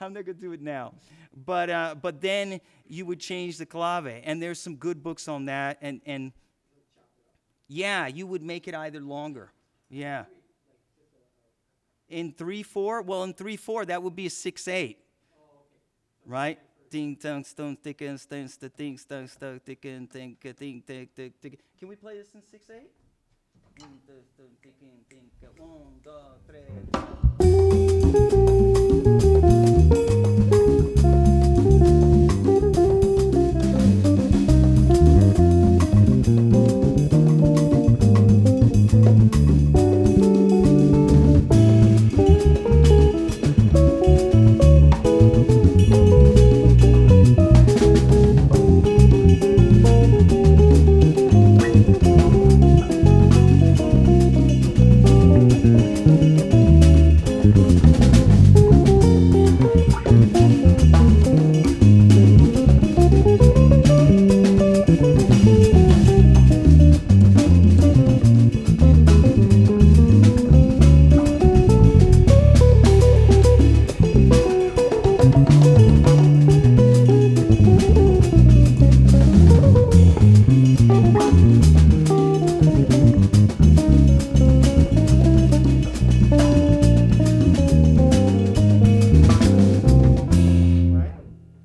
I'm not going to do it now. But then you would change the clave. And there's some good books on that. And yeah, you would make it either longer. Yeah. In 3/4? Well, in 3/4, that would be a 6/8. Right? Ding, dong, stone, thick, and stones, the ding, stone, stone, thick, and think, ding, thick, thick, thick. Can we play this in 6/8? 1,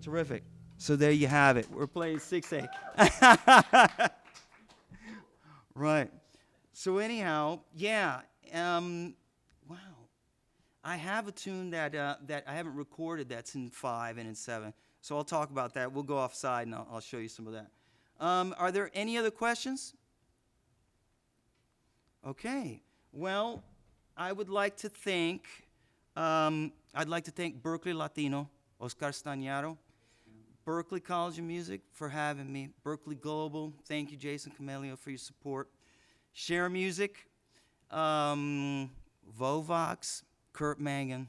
Terrific. So there you have it. We're playing 6/8. Right. So anyhow, yeah. Wow. I have a tune that I haven't recorded that's in 5 and in 7. So I'll talk about that. We'll go offside and I'll show you some of that. Are there any other questions? Okay. Well, I would like to thank Berklee Latino, Oscar Stagnaro, Berklee College of Music for having me, Berklee Global, thank you Jason Camelio for your support, Sher Music, Vovox, Kurt Mangan,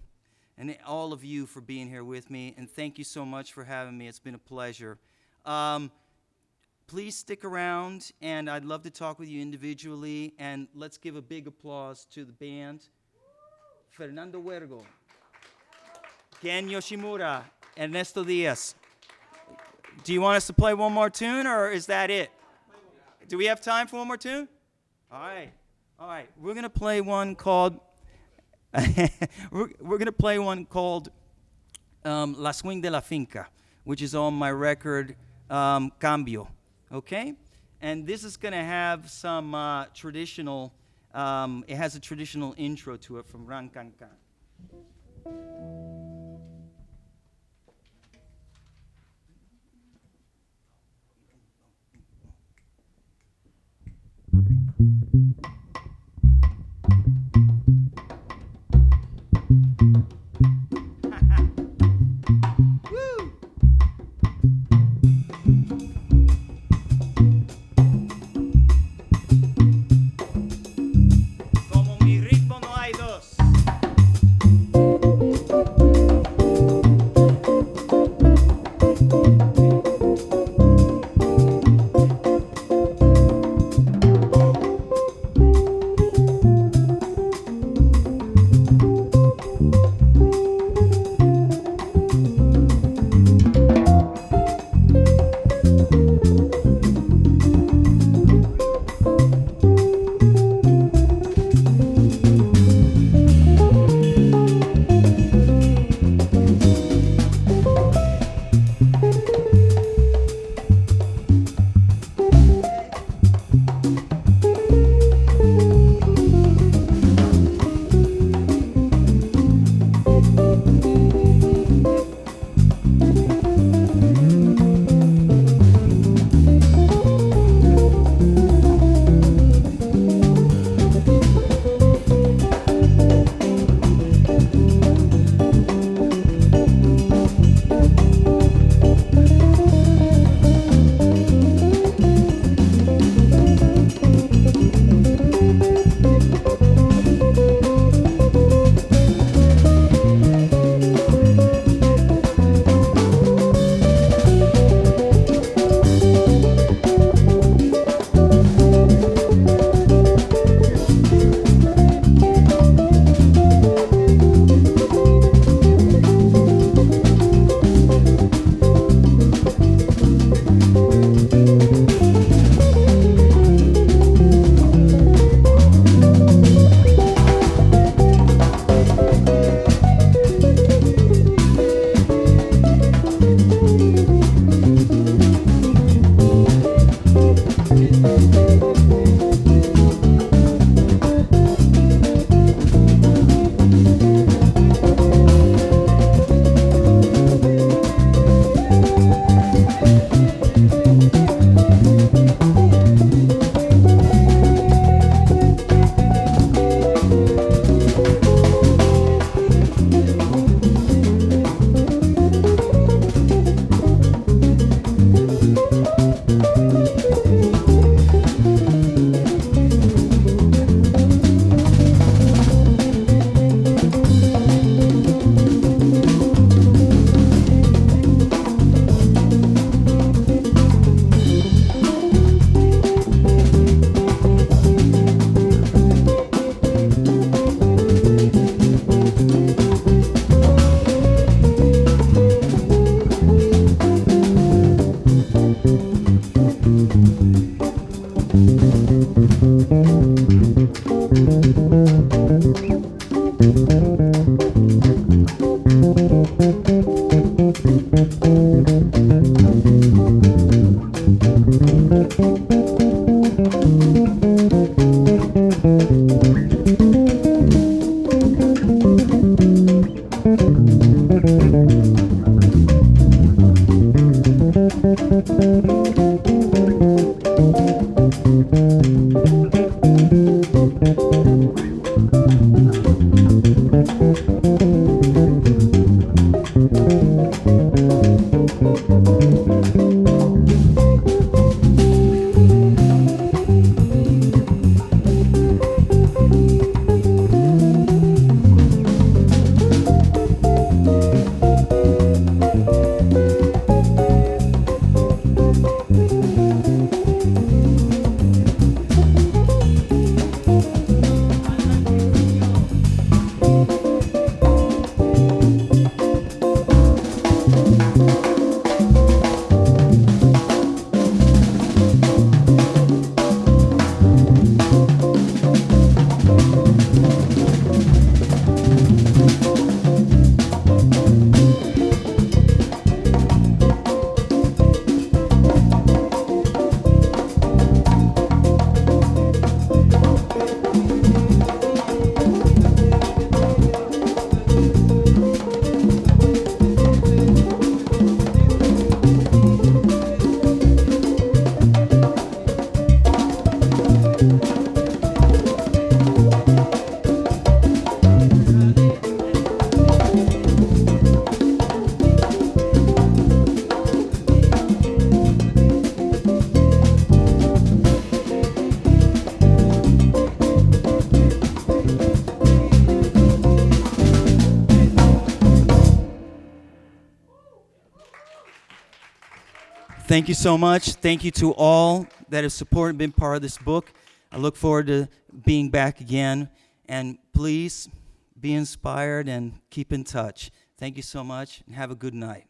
and all of you for being here with me. And thank you so much for having me. It's been a pleasure. Please stick around, and I'd love to talk with you individually. And let's give a big applause to the band. Fernando Huergo, Ken Yoshimura, Ernesto Diaz. Do you want us to play one more tune, or is that it? Do we have time for one more tune? All right. All right. We're going to play one called we're going to play one called La Swing de la Finca, which is on my record Cambio. Okay? And this is going to have some traditional it has a traditional intro to it from Rancancan. Como mi ritmo no hay dos. Thank you so much. Thank you to all that have supported and been part of this book. I look forward to being back again. And please be inspired and keep in touch. Thank you so much, and have a good night.